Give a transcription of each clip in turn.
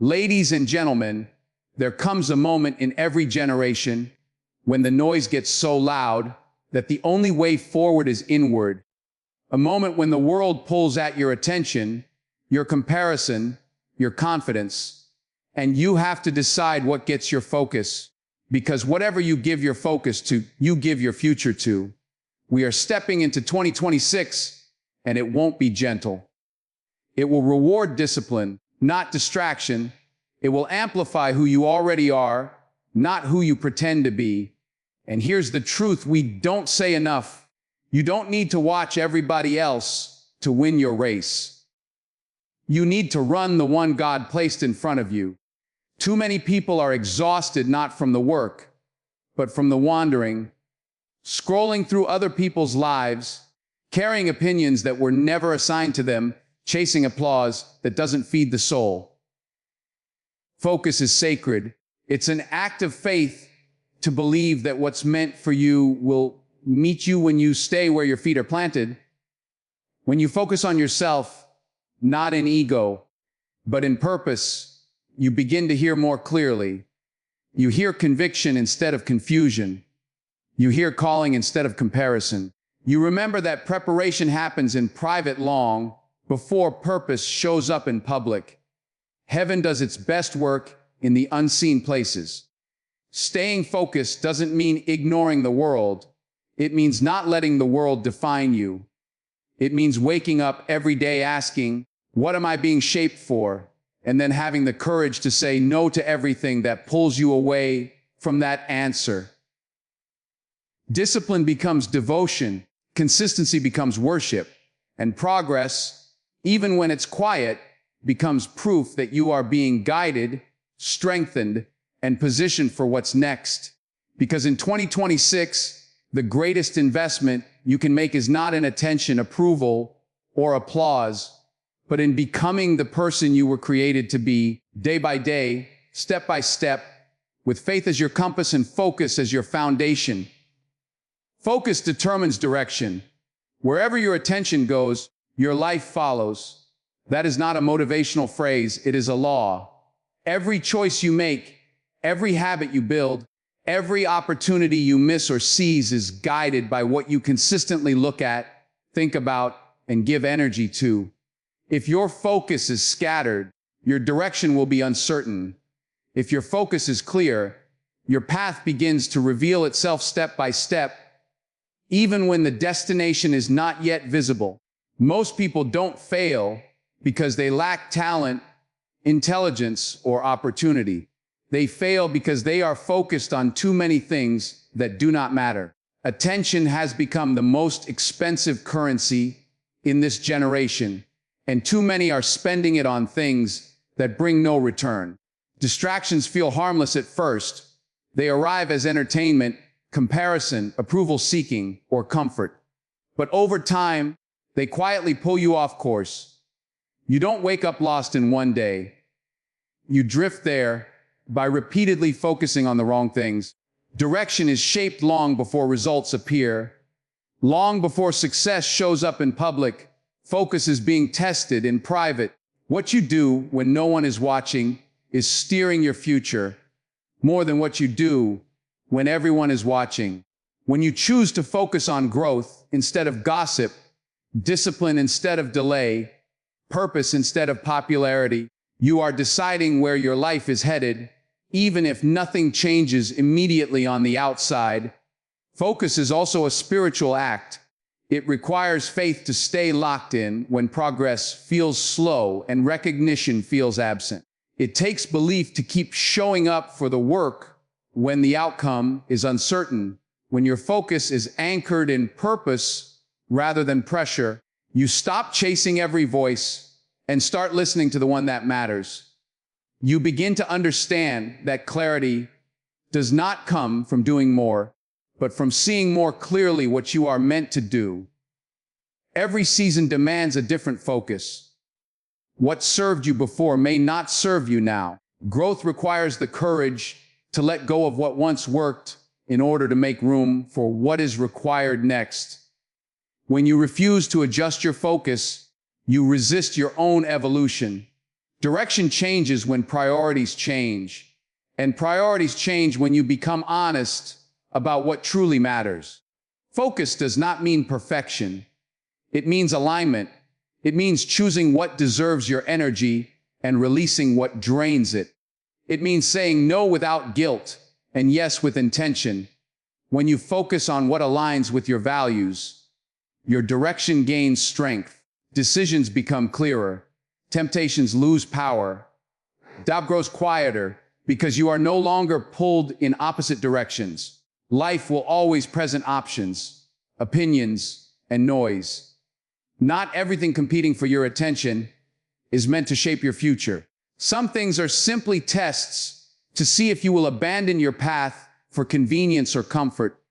Ladies and gentlemen, there comes a moment in every generation when the noise gets so loud that the only way forward is inward. A moment when the world pulls at your attention, your comparison, your confidence, and you have to decide what gets your focus. Because whatever you give your focus to, you give your future to. We are stepping into 2026, and it won't be gentle. It will reward discipline, not distraction. It will amplify who you already are, not who you pretend to be. And here's the truth we don't say enough. You don't need to watch everybody else to win your race. You need to run the one God placed in front of you. Too many people are exhausted not from the work, but from the wandering, scrolling through other people's lives, carrying opinions that were never assigned to them, chasing applause that doesn't feed the soul. Focus is sacred. It's an act of faith to believe that what's meant for you will meet you when you stay where your feet are planted. When you focus on yourself, not in ego, but in purpose, you begin to hear more clearly. You hear conviction instead of confusion. You hear calling instead of comparison. You remember that preparation happens in private long before purpose shows up in public. Heaven does its best work in the unseen places. Staying focused doesn't mean ignoring the world. It means not letting the world define you. It means waking up every day asking, what am I being shaped for? And then having the courage to say no to everything that pulls you away from that answer. Discipline becomes devotion, consistency becomes worship, and progress, even when it's quiet, becomes proof that you are being guided, strengthened, and positioned for what's next. Because in 2026, the greatest investment you can make is not in attention, approval, or applause, but in becoming the person you were created to be, day by day, step by step, with faith as your compass and focus as your foundation. Focus determines direction. Wherever your attention goes, your life follows. That is not a motivational phrase, it is a law. Every choice you make, every habit you build, every opportunity you miss or seize is guided by what you consistently look at, think about, and give energy to. If your focus is scattered, your direction will be uncertain. If your focus is clear, your path begins to reveal itself step by step, even when the destination is not yet visible. Most people don't fail because they lack talent, intelligence, or opportunity. They fail because they are focused on too many things that do not matter. Attention has become the most expensive currency in this generation, and too many are spending it on things that bring no return. Distractions feel harmless at first. They arrive as entertainment, comparison, approval seeking, or comfort. But over time, they quietly pull you off course. You don't wake up lost in one day. You drift there by repeatedly focusing on the wrong things. Direction is shaped long before results appear. Long before success shows up in public, focus is being tested in private. What you do when no one is watching is steering your future more than what you do when everyone is watching. When you choose to focus on growth instead of gossip, discipline instead of delay, purpose instead of popularity, you are deciding where your life is headed, even if nothing changes immediately on the outside. Focus is also a spiritual act. It requires faith to stay locked in when progress feels slow and recognition feels absent. It takes belief to keep showing up for the work when the outcome is uncertain. When your focus is anchored in purpose rather than pressure, you stop chasing every voice and start listening to the one that matters. You begin to understand that clarity does not come from doing more, but from seeing more clearly what you are meant to do. Every season demands a different focus. What served you before may not serve you now. Growth requires the courage to let go of what once worked in order to make room for what is required next. When you refuse to adjust your focus, you resist your own evolution. Direction changes when priorities change, and priorities change when you become honest about what truly matters. Focus does not mean perfection. It means alignment. It means choosing what deserves your energy and releasing what drains it. It means saying no without guilt and yes with intention. When you focus on what aligns with your values, your direction gains strength, decisions become clearer, temptations lose power, doubt grows quieter because you are no longer pulled in opposite directions. Life will always present options, opinions, and noise. Not everything competing for your attention is meant to shape your future. Some things are simply tests to see if you will abandon your path for convenience or comfort.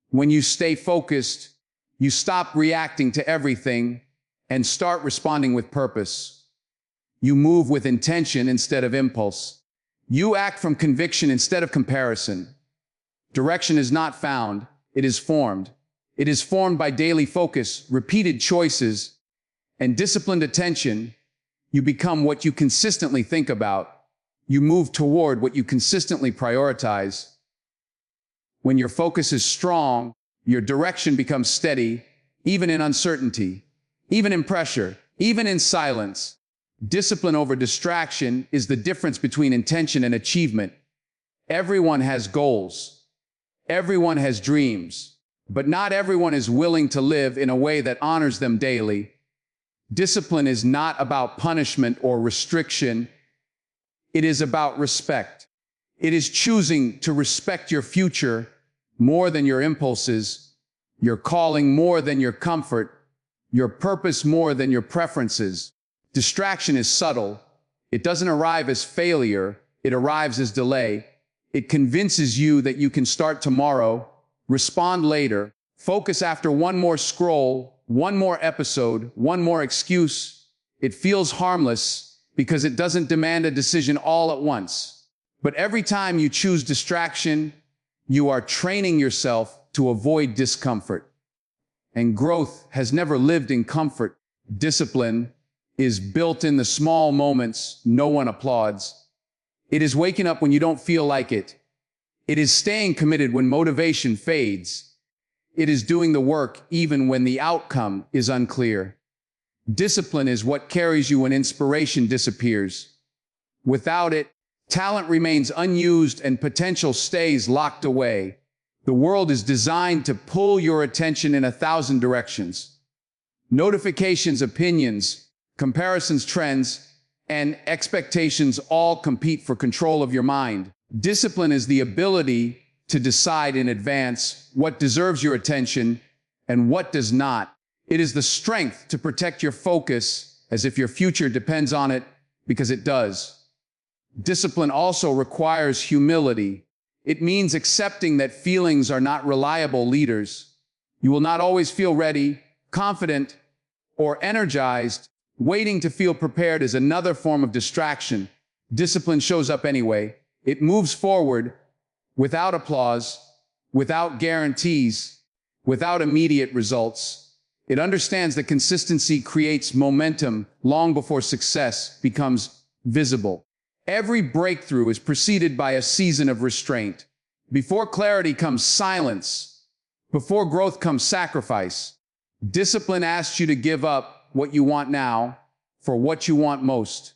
When you stay focused, you stop reacting to everything and start responding with purpose. You move with intention instead of impulse. You act from conviction instead of comparison. Direction is not found, it is formed. It is formed by daily focus, repeated choices, and disciplined attention. You become what you consistently think about. You move toward what you consistently prioritize. When your focus is strong, your direction becomes steady, even in uncertainty, even in pressure, even in silence. Discipline over distraction is the difference between intention and achievement. Everyone has goals. Everyone has dreams, but not everyone is willing to live in a way that honors them daily. Discipline is not about punishment or restriction. It is about respect. It is choosing to respect your future more than your impulses, your calling more than your comfort, your purpose more than your preferences. Distraction is subtle. It doesn't arrive as failure. It arrives as delay. It convinces you that you can start tomorrow, respond later, focus after one more scroll, one more episode, one more excuse. It feels harmless because it doesn't demand a decision all at once. But every time you choose distraction, you are training yourself to avoid discomfort. And growth has never lived in comfort. Discipline is built in the small moments no one applauds. It is waking up when you don't feel like it. It is staying committed when motivation fades. It is doing the work even when the outcome is unclear. Discipline is what carries you when inspiration disappears. Without it, talent remains unused and potential stays locked away. The world is designed to pull your attention in 1,000 directions. Notifications, opinions, comparisons, trends, and expectations all compete for control of your mind. Discipline is the ability to decide in advance what deserves your attention and what does not. It is the strength to protect your focus as if your future depends on it, because it does. Discipline also requires humility. It means accepting that feelings are not reliable leaders. You will not always feel ready, confident, or energized. Waiting to feel prepared is another form of distraction. Discipline shows up anyway. It moves forward without applause, without guarantees, without immediate results. It understands that consistency creates momentum long before success becomes visible. Every breakthrough is preceded by a season of restraint. Before clarity comes silence. Before growth comes sacrifice. Discipline asks you to give up what you want now for what you want most.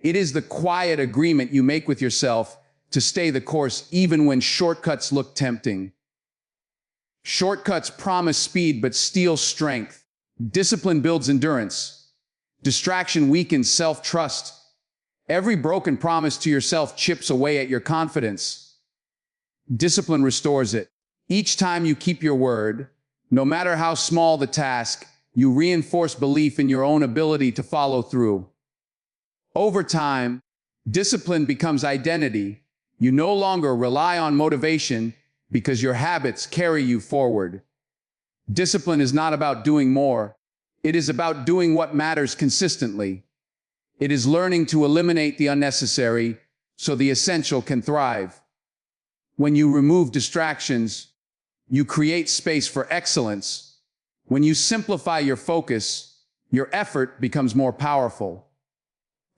It is the quiet agreement you make with yourself to stay the course even when shortcuts look tempting. Shortcuts promise speed but steal strength. Discipline builds endurance. Distraction weakens self-trust. Every broken promise to yourself chips away at your confidence. Discipline restores it. Each time you keep your word, no matter how small the task, you reinforce belief in your own ability to follow through. Over time, discipline becomes identity. You no longer rely on motivation because your habits carry you forward. Discipline is not about doing more. It is about doing what matters consistently. It is learning to eliminate the unnecessary so the essential can thrive. When you remove distractions, you create space for excellence. When you simplify your focus, your effort becomes more powerful.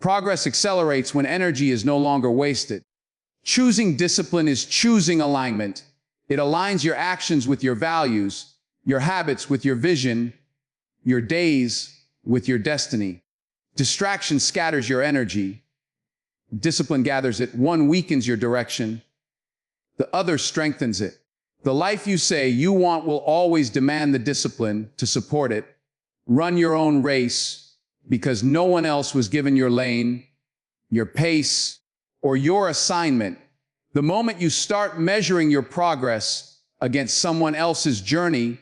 Progress accelerates when energy is no longer wasted. Choosing discipline is choosing alignment. It aligns your actions with your values, your habits with your vision, your days with your destiny. Distraction scatters your energy. Discipline gathers it. One weakens your direction. The other strengthens it. The life you say you want will always demand the discipline to support it. Run your own race because no one else was given your lane, your pace, or your assignment. The moment you start measuring your progress against someone else's journey,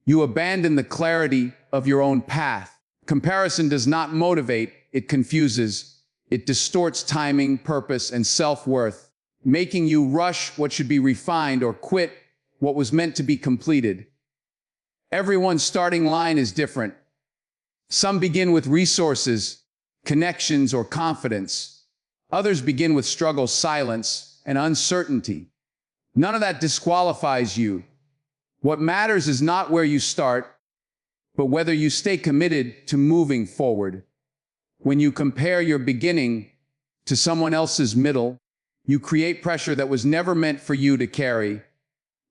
you abandon the clarity of your own path. Comparison does not motivate, it confuses. It distorts timing, purpose, and self-worth, making you rush what should be refined or quit what was meant to be completed. Everyone's starting line is different. Some begin with resources, connections, or confidence. Others begin with struggle, silence, and uncertainty. None of that disqualifies you. What matters is not where you start, but whether you stay committed to moving forward. When you compare your beginning to someone else's middle, you create pressure that was never meant for you to carry.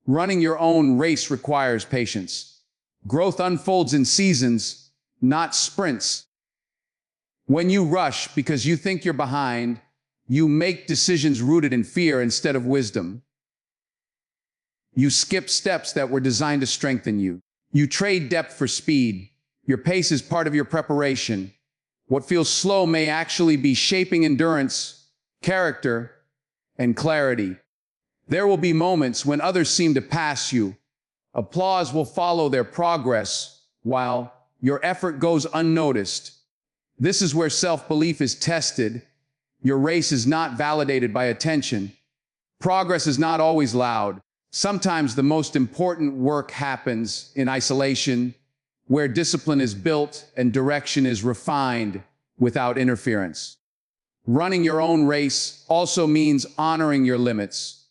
Running your own race requires patience. Growth unfolds in seasons, not sprints. When you rush because you think you're behind, you make decisions rooted in fear instead of wisdom. You skip steps that were designed to strengthen you. You trade depth for speed. Your pace is part of your preparation. What feels slow may actually be shaping endurance, character, and clarity. There will be moments when others seem to pass you. Applause will follow their progress, while your effort goes unnoticed. This is where self-belief is tested. Your race is not validated by attention. Progress is not always loud. Sometimes the most important work happens in isolation, where discipline is built and direction is refined without interference. Running your own race also means honoring your limits.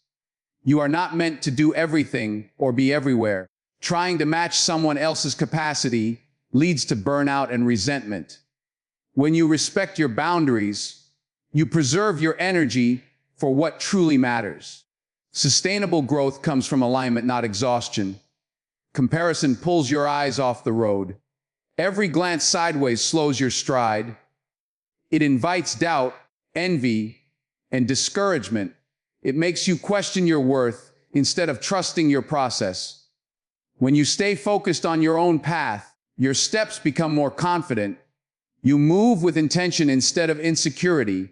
You are not meant to do everything or be everywhere. Trying to match someone else's capacity leads to burnout and resentment. When you respect your boundaries, you preserve your energy for what truly matters. Sustainable growth comes from alignment, not exhaustion. Comparison pulls your eyes off the road. Every glance sideways slows your stride. It invites doubt, envy, and discouragement. It makes you question your worth instead of trusting your process. When you stay focused on your own path, your steps become more confident. You move with intention instead of insecurity.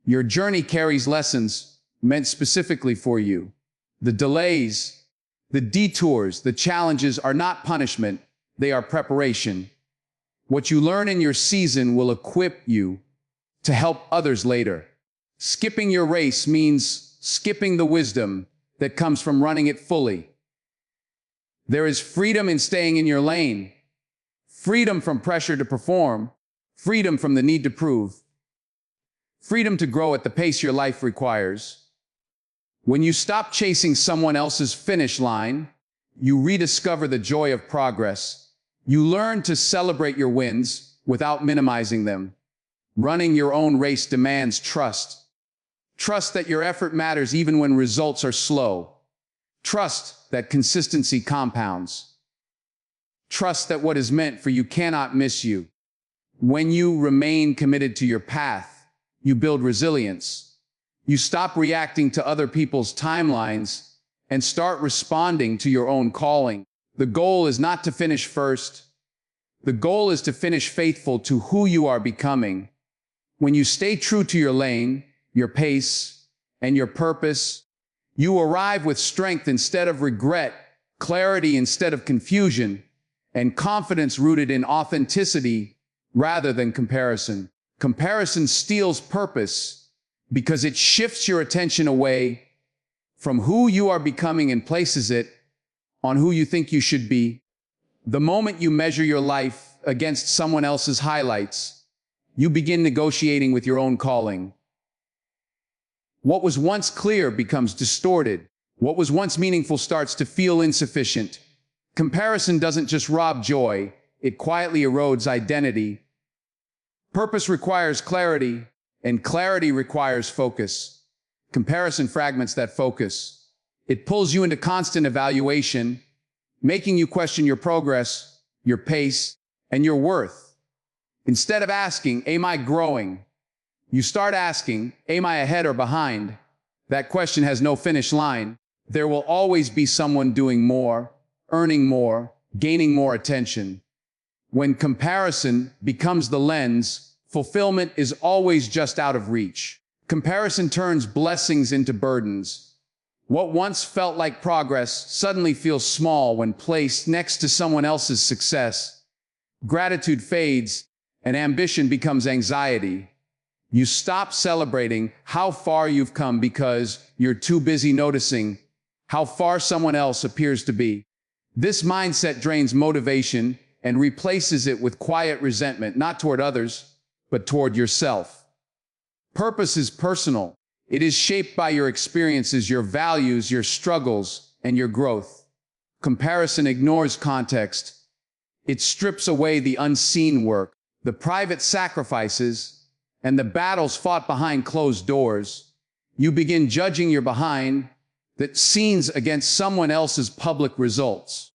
Your journey carries lessons meant specifically for you. The delays, the detours, the challenges are not punishment, they are preparation. What you learn in your season will equip you to help others later. Skipping your race means skipping the wisdom that comes from running it fully. There is freedom in staying in your lane, freedom from pressure to perform, freedom from the need to prove, freedom to grow at the pace your life requires. When you stop chasing someone else's finish line, you rediscover the joy of progress. You learn to celebrate your wins without minimizing them. Running your own race demands trust. Trust that your effort matters even when results are slow. Trust that consistency compounds. Trust that what is meant for you cannot miss you. When you remain committed to your path, you build resilience. You stop reacting to other people's timelines and start responding to your own calling. The goal is not to finish first. The goal is to finish faithful to who you are becoming. When you stay true to your lane, your pace, and your purpose, you arrive with strength instead of regret, clarity instead of confusion, and confidence rooted in authenticity rather than comparison. Comparison steals purpose because it shifts your attention away from who you are becoming and places it on who you think you should be. The moment you measure your life against someone else's highlights, you begin negotiating with your own calling. What was once clear becomes distorted. What was once meaningful starts to feel insufficient. Comparison doesn't just rob joy, it quietly erodes identity. Purpose requires clarity. And clarity requires focus. Comparison fragments that focus. It pulls you into constant evaluation, making you question your progress, your pace, and your worth. Instead of asking, am I growing? You start asking, am I ahead or behind? That question has no finish line. There will always be someone doing more, earning more, gaining more attention. When comparison becomes the lens, fulfillment is always just out of reach. Comparison turns blessings into burdens. What once felt like progress suddenly feels small when placed next to someone else's success. Gratitude fades, and ambition becomes anxiety. You stop celebrating how far you've come because you're too busy noticing how far someone else appears to be. This mindset drains motivation and replaces it with quiet resentment, not toward others, but toward yourself. Purpose is personal. It is shaped by your experiences, your values, your struggles, and your growth. Comparison ignores context. It strips away the unseen work, the private sacrifices, and the battles fought behind closed doors. You begin judging your behind the scenes against someone else's public results.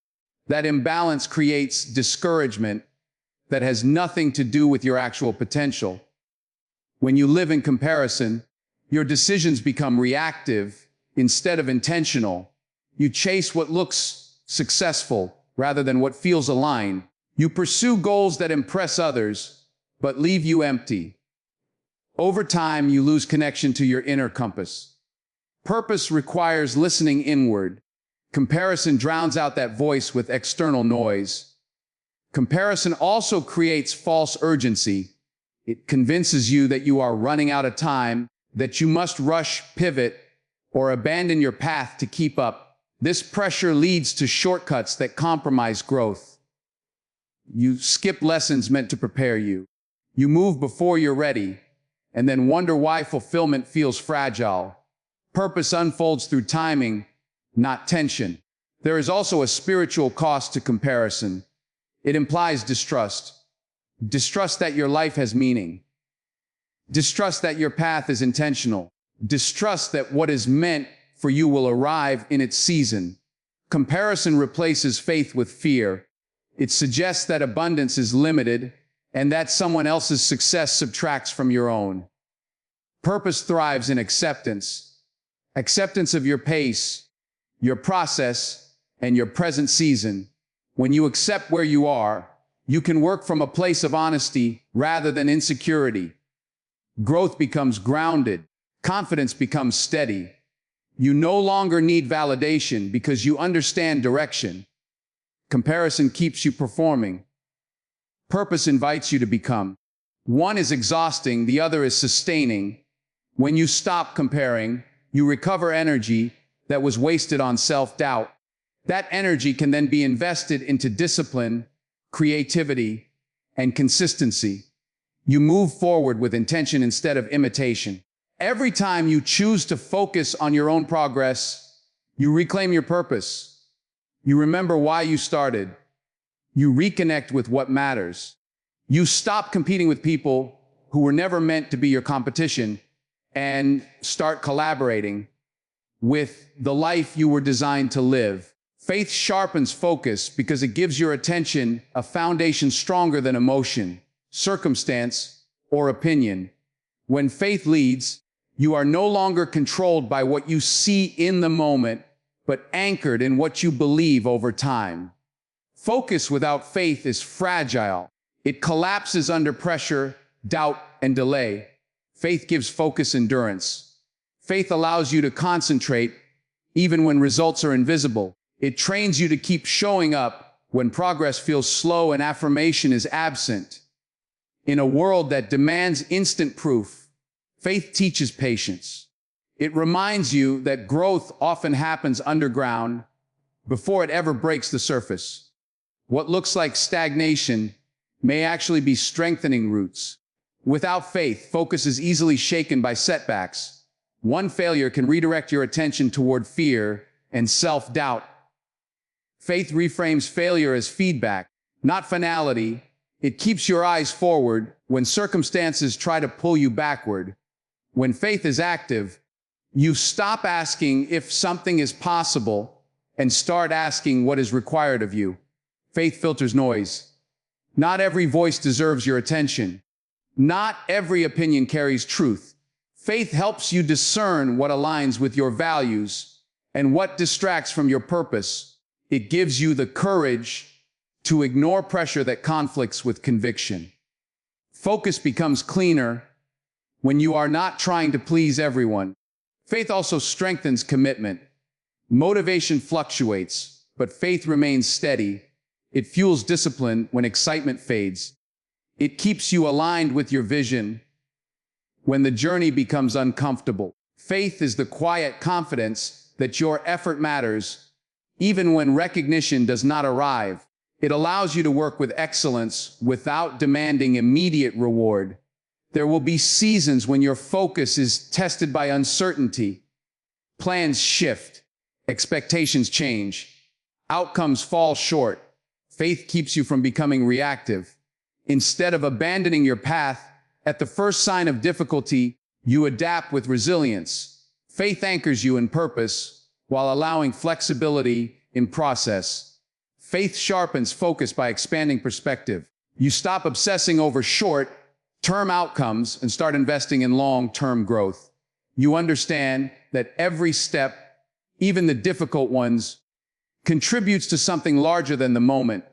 That imbalance creates discouragement that has nothing to do with your actual potential. When you live in comparison, your decisions become reactive instead of intentional. You chase what looks successful rather than what feels aligned. You pursue goals that impress others, but leave you empty. Over time, you lose connection to your inner compass. Purpose requires listening inward. Comparison drowns out that voice with external noise. Comparison also creates false urgency. It convinces you that you are running out of time, that you must rush, pivot, or abandon your path to keep up. This pressure leads to shortcuts that compromise growth. You skip lessons meant to prepare you. You move before you're ready, and then wonder why fulfillment feels fragile. Purpose unfolds through timing, not tension. There is also a spiritual cost to comparison. It implies distrust. Distrust that your life has meaning. Distrust that your path is intentional. Distrust that what is meant for you will arrive in its season. Comparison replaces faith with fear. It suggests that abundance is limited and that someone else's success subtracts from your own. Purpose thrives in acceptance. Acceptance of your pace, your process, and your present season. When you accept where you are, you can work from a place of honesty rather than insecurity. Growth becomes grounded. Confidence becomes steady. You no longer need validation because you understand direction. Comparison keeps you performing. Purpose invites you to become. One is exhausting, the other is sustaining. When you stop comparing, you recover energy that was wasted on self-doubt. That energy can then be invested into discipline, creativity, and consistency. You move forward with intention instead of imitation. Every time you choose to focus on your own progress, you reclaim your purpose. You remember why you started. You reconnect with what matters. You stop competing with people who were never meant to be your competition and start collaborating with the life you were designed to live. Faith sharpens focus because it gives your attention a foundation stronger than emotion, circumstance, or opinion. When faith leads, you are no longer controlled by what you see in the moment, but anchored in what you believe over time. Focus without faith is fragile. It collapses under pressure, doubt, and delay. Faith gives focus endurance. Faith allows you to concentrate even when results are invisible. It trains you to keep showing up when progress feels slow and affirmation is absent. In a world that demands instant proof, faith teaches patience. It reminds you that growth often happens underground before it ever breaks the surface. What looks like stagnation may actually be strengthening roots. Without faith, focus is easily shaken by setbacks. One failure can redirect your attention toward fear and self-doubt. Faith reframes failure as feedback, not finality. It keeps your eyes forward when circumstances try to pull you backward. When faith is active, you stop asking if something is possible and start asking what is required of you. Faith filters noise. Not every voice deserves your attention. Not every opinion carries truth. Faith helps you discern what aligns with your values and what distracts from your purpose. It gives you the courage to ignore pressure that conflicts with conviction. Focus becomes cleaner when you are not trying to please everyone. Faith also strengthens commitment. Motivation fluctuates, but faith remains steady. It fuels discipline when excitement fades. It keeps you aligned with your vision when the journey becomes uncomfortable. Faith is the quiet confidence that your effort matters, even when recognition does not arrive. It allows you to work with excellence without demanding immediate reward. There will be seasons when your focus is tested by uncertainty. Plans shift, expectations change, outcomes fall short. Faith keeps you from becoming reactive. Instead of abandoning your path, at the first sign of difficulty, you adapt with resilience. Faith anchors you in purpose while allowing flexibility in process. Faith sharpens focus by expanding perspective. You stop obsessing over short-term outcomes and start investing in long-term growth. You understand that every step, even the difficult ones, contributes to something larger than the moment.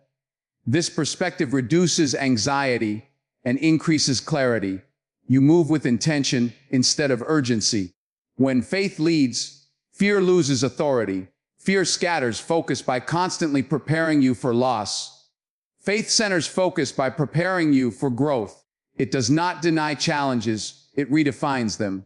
This perspective reduces anxiety and increases clarity. You move with intention instead of urgency. When faith leads, fear loses authority. Fear scatters focus by constantly preparing you for loss. Faith centers focus by preparing you for growth. It does not deny challenges, it redefines them.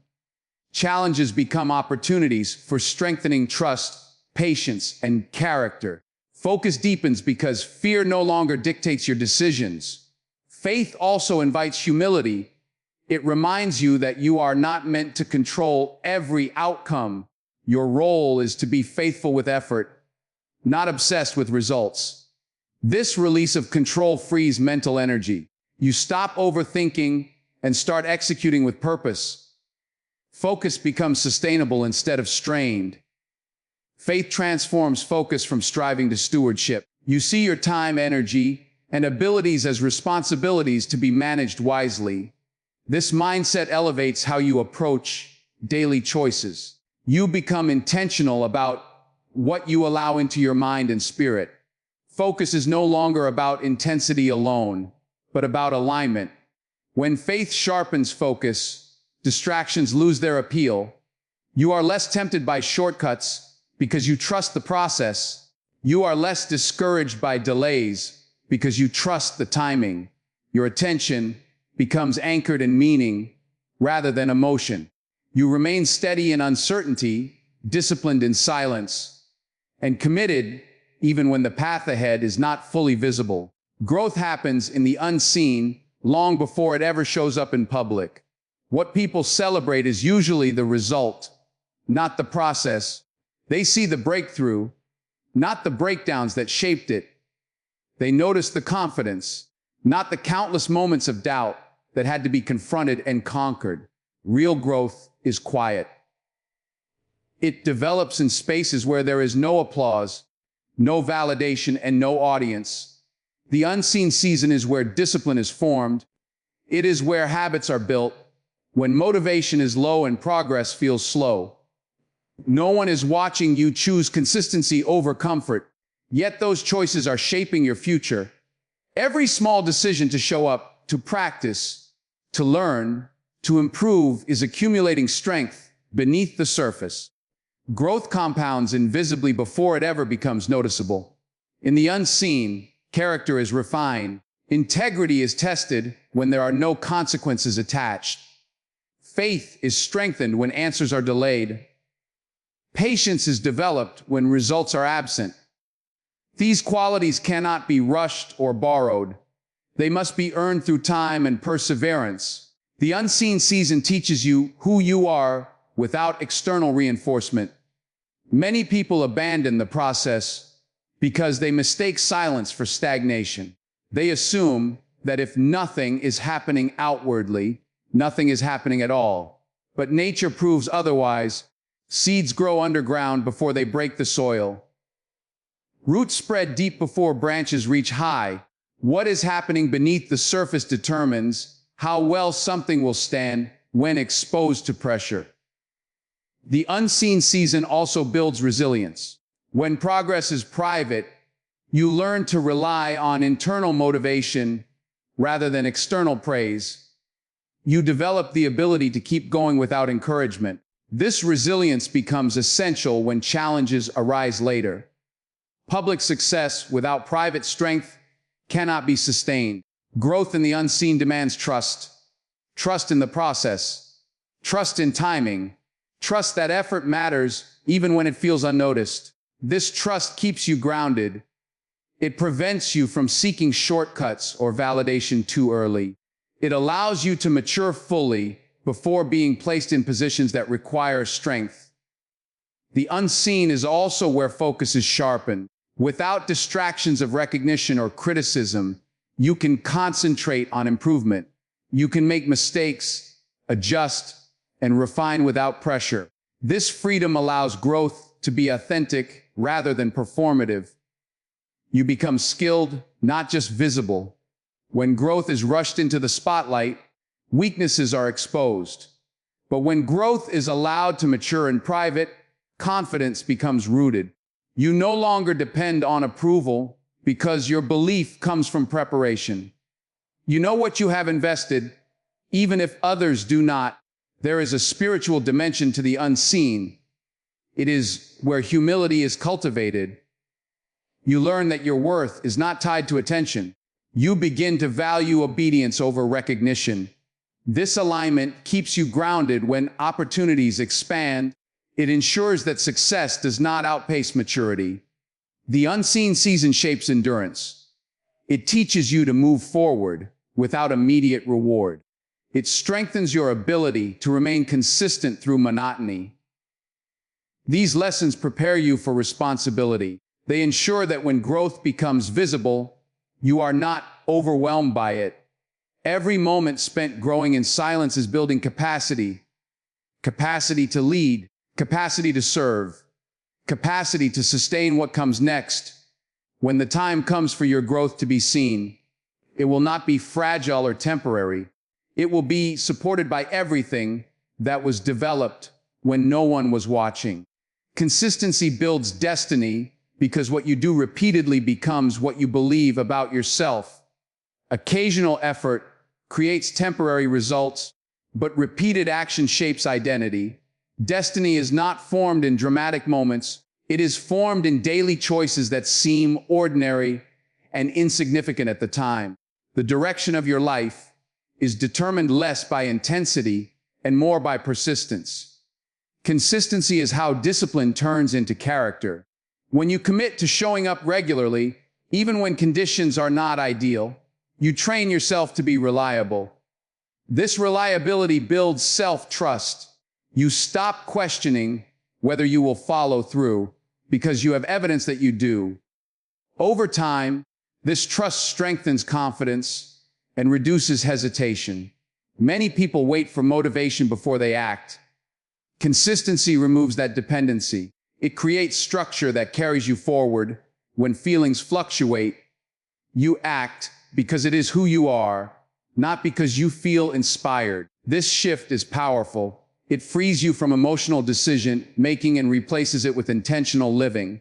Challenges become opportunities for strengthening trust, patience, and character. Focus deepens because fear no longer dictates your decisions. Faith also invites humility. It reminds you that you are not meant to control every outcome. Your role is to be faithful with effort, not obsessed with results. This release of control frees mental energy. You stop overthinking and start executing with purpose. Focus becomes sustainable instead of strained. Faith transforms focus from striving to stewardship. You see your time, energy, and abilities as responsibilities to be managed wisely. This mindset elevates how you approach daily choices. You become intentional about what you allow into your mind and spirit. Focus is no longer about intensity alone, but about alignment. When faith sharpens focus, distractions lose their appeal. You are less tempted by shortcuts because you trust the process. You are less discouraged by delays because you trust the timing. Your attention becomes anchored in meaning rather than emotion. You remain steady in uncertainty, disciplined in silence, and committed even when the path ahead is not fully visible. Growth happens in the unseen long before it ever shows up in public. What people celebrate is usually the result, not the process. They see the breakthrough, not the breakdowns that shaped it. They notice the confidence, not the countless moments of doubt that had to be confronted and conquered. Real growth is quiet. It develops in spaces where there is no applause, no validation, and no audience. The unseen season is where discipline is formed. It is where habits are built, when motivation is low and progress feels slow. No one is watching you choose consistency over comfort, yet those choices are shaping your future. Every small decision to show up, to practice, to learn, to improve is accumulating strength beneath the surface. Growth compounds invisibly before it ever becomes noticeable. In the unseen, character is refined. Integrity is tested when there are no consequences attached. Faith is strengthened when answers are delayed. Patience is developed when results are absent. These qualities cannot be rushed or borrowed. They must be earned through time and perseverance. The unseen season teaches you who you are without external reinforcement. Many people abandon the process because they mistake silence for stagnation. They assume that if nothing is happening outwardly, nothing is happening at all. But nature proves otherwise. Seeds grow underground before they break the soil. Roots spread deep before branches reach high. What is happening beneath the surface determines how well something will stand when exposed to pressure. The unseen season also builds resilience. When progress is private, you learn to rely on internal motivation rather than external praise. You develop the ability to keep going without encouragement. This resilience becomes essential when challenges arise later. Public success without private strength cannot be sustained. Growth in the unseen demands trust. Trust in the process. Trust in timing. Trust that effort matters even when it feels unnoticed. This trust keeps you grounded. It prevents you from seeking shortcuts or validation too early. It allows you to mature fully before being placed in positions that require strength. The unseen is also where focus is sharpened. Without distractions of recognition or criticism, you can concentrate on improvement. You can make mistakes, adjust, and refine without pressure. This freedom allows growth to be authentic rather than performative. You become skilled, not just visible. When growth is rushed into the spotlight, weaknesses are exposed. But when growth is allowed to mature in private, confidence becomes rooted. You no longer depend on approval because your belief comes from preparation. You know what you have invested, even if others do not. There is a spiritual dimension to the unseen. It is where humility is cultivated. You learn that your worth is not tied to attention. You begin to value obedience over recognition. This alignment keeps you grounded when opportunities expand. It ensures that success does not outpace maturity. The unseen season shapes endurance. It teaches you to move forward without immediate reward. It strengthens your ability to remain consistent through monotony. These lessons prepare you for responsibility. They ensure that when growth becomes visible, you are not overwhelmed by it. Every moment spent growing in silence is building capacity. Capacity to lead, capacity to serve, capacity to sustain what comes next. When the time comes for your growth to be seen, it will not be fragile or temporary. It will be supported by everything that was developed when no one was watching. Consistency builds destiny because what you do repeatedly becomes what you believe about yourself. Occasional effort creates temporary results, but repeated action shapes identity. Destiny is not formed in dramatic moments. It is formed in daily choices that seem ordinary and insignificant at the time. The direction of your life is determined less by intensity and more by persistence. Consistency is how discipline turns into character. When you commit to showing up regularly, even when conditions are not ideal, you train yourself to be reliable. This reliability builds self-trust. You stop questioning whether you will follow through because you have evidence that you do. Over time, this trust strengthens confidence and reduces hesitation. Many people wait for motivation before they act. Consistency removes that dependency. It creates structure that carries you forward. When feelings fluctuate, you act because it is who you are, not because you feel inspired. This shift is powerful. It frees you from emotional decision-making and replaces it with intentional living.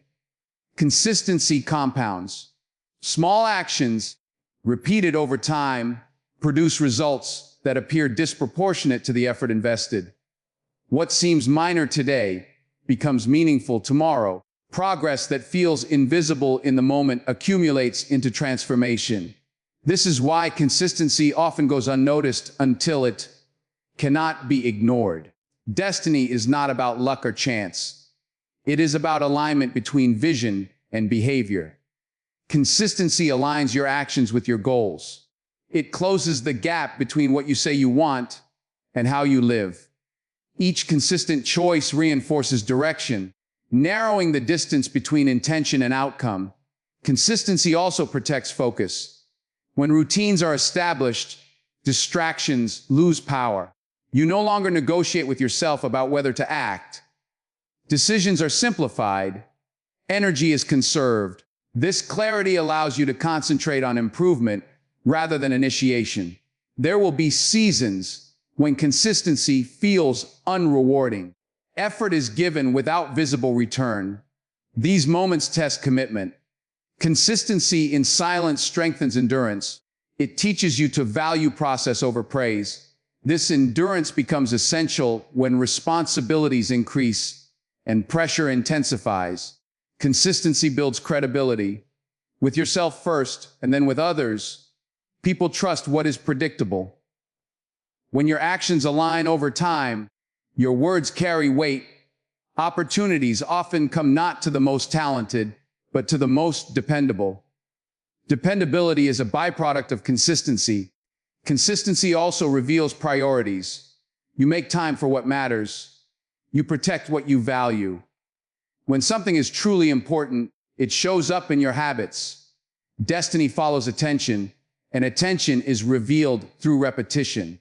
Consistency compounds. Small actions, repeated over time, produce results that appear disproportionate to the effort invested. What seems minor today becomes meaningful tomorrow. Progress that feels invisible in the moment accumulates into transformation. This is why consistency often goes unnoticed until it cannot be ignored. Destiny is not about luck or chance. It is about alignment between vision and behavior. Consistency aligns your actions with your goals. It closes the gap between what you say you want and how you live. Each consistent choice reinforces direction, narrowing the distance between intention and outcome. Consistency also protects focus. When routines are established, distractions lose power. You no longer negotiate with yourself about whether to act. Decisions are simplified. Energy is conserved. This clarity allows you to concentrate on improvement rather than initiation. There will be seasons when consistency feels unrewarding. Effort is given without visible return. These moments test commitment. Consistency in silence strengthens endurance. It teaches you to value process over praise. This endurance becomes essential when responsibilities increase and pressure intensifies. Consistency builds credibility. With yourself first, and then with others, people trust what is predictable. When your actions align over time, your words carry weight. Opportunities often come not to the most talented, but to the most dependable. Dependability is a byproduct of consistency. Consistency also reveals priorities. You make time for what matters. You protect what you value. When something is truly important, it shows up in your habits. Destiny follows attention, and attention is revealed through repetition.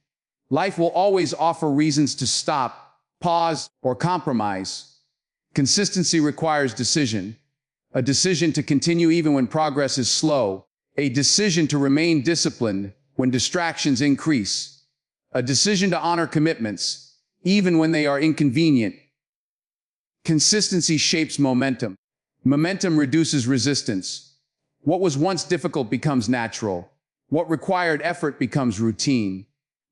Life will always offer reasons to stop, pause, or compromise. Consistency requires decision. A decision to continue even when progress is slow. A decision to remain disciplined when distractions increase. A decision to honor commitments, even when they are inconvenient. Consistency shapes momentum. Momentum reduces resistance. What was once difficult becomes natural. What required effort becomes routine.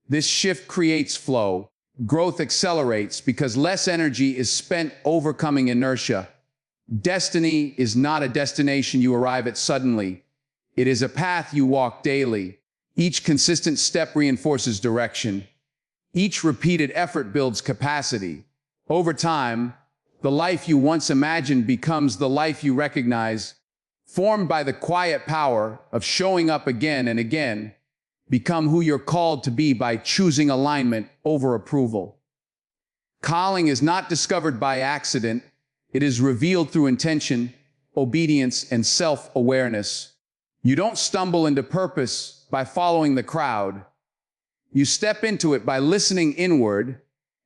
This shift creates flow. Growth accelerates because less energy is spent overcoming inertia. Destiny is not a destination you arrive at suddenly. It is a path you walk daily. Each consistent step reinforces direction. Each repeated effort builds capacity. Over time, the life you once imagined becomes the life you recognize. Formed by the quiet power of showing up again and again, become who you're called to be by choosing alignment over approval. Calling is not discovered by accident. It is revealed through intention, obedience, and self-awareness. You don't stumble into purpose by following the crowd. You step into it by listening inward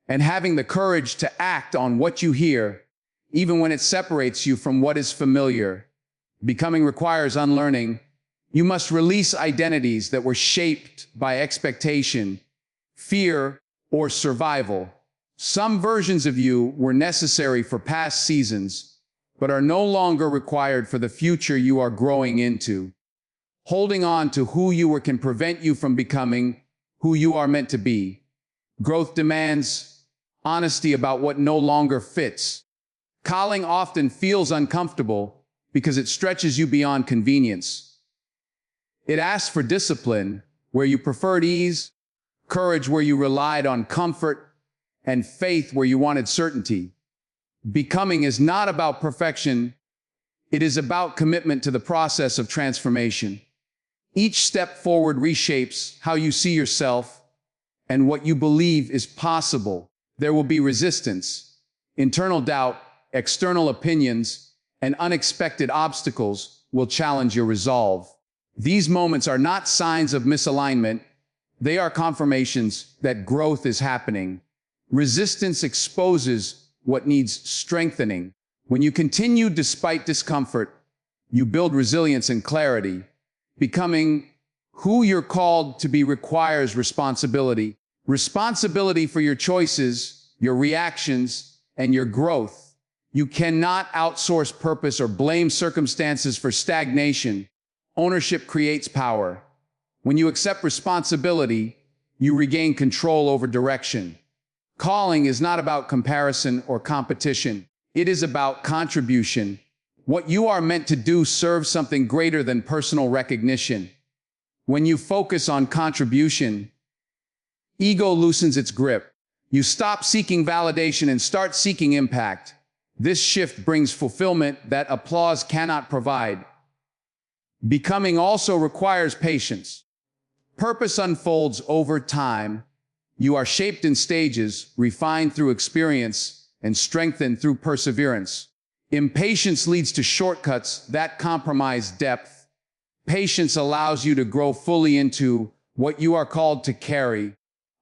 and having the courage to act on what you hear, even when it separates you from what is familiar. Becoming requires unlearning. You must release identities that were shaped by expectation, fear, or survival. Some versions of you were necessary for past seasons, but are no longer required for the future you are growing into. Holding on to who you were can prevent you from becoming who you are meant to be. Growth demands honesty about what no longer fits. Calling often feels uncomfortable because it stretches you beyond convenience. It asks for discipline where you preferred ease, courage where you relied on comfort, and faith where you wanted certainty. Becoming is not about perfection. It is about commitment to the process of transformation. Each step forward reshapes how you see yourself and what you believe is possible. There will be resistance, internal doubt, external opinions, and unexpected obstacles will challenge your resolve. These moments are not signs of misalignment. They are confirmations that growth is happening. Resistance exposes what needs strengthening. When you continue despite discomfort, you build resilience and clarity. Becoming who you're called to be requires responsibility. Responsibility for your choices, your reactions, and your growth. You cannot outsource purpose or blame circumstances for stagnation. Ownership creates power. When you accept responsibility, you regain control over direction. Calling is not about comparison or competition. It is about contribution. What you are meant to do serves something greater than personal recognition. When you focus on contribution, ego loosens its grip. You stop seeking validation and start seeking impact. This shift brings fulfillment that applause cannot provide. Becoming also requires patience. Purpose unfolds over time. You are shaped in stages, refined through experience, and strengthened through perseverance. Impatience leads to shortcuts that compromise depth. Patience allows you to grow fully into what you are called to carry.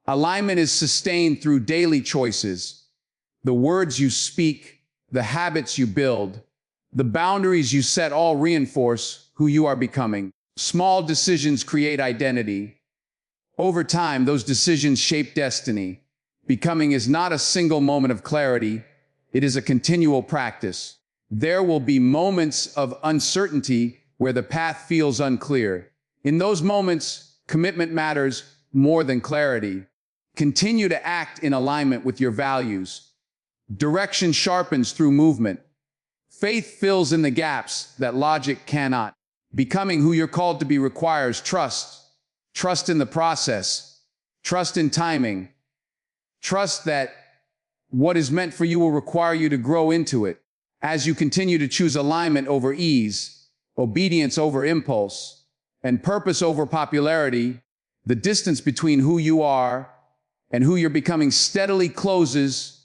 Alignment is sustained through daily choices. The words you speak, the habits you build, the boundaries you set all reinforce who you are becoming. Small decisions create identity. Over time, those decisions shape destiny. Becoming is not a single moment of clarity. It is a continual practice. There will be moments of uncertainty where the path feels unclear. In those moments, commitment matters more than clarity. Continue to act in alignment with your values. Direction sharpens through movement. Faith fills in the gaps that logic cannot. Becoming who you're called to be requires trust. Trust in the process. Trust in timing. Trust that what is meant for you will require you to grow into it. As you continue to choose alignment over ease, obedience over impulse, and purpose over popularity, the distance between who you are and who you're becoming steadily closes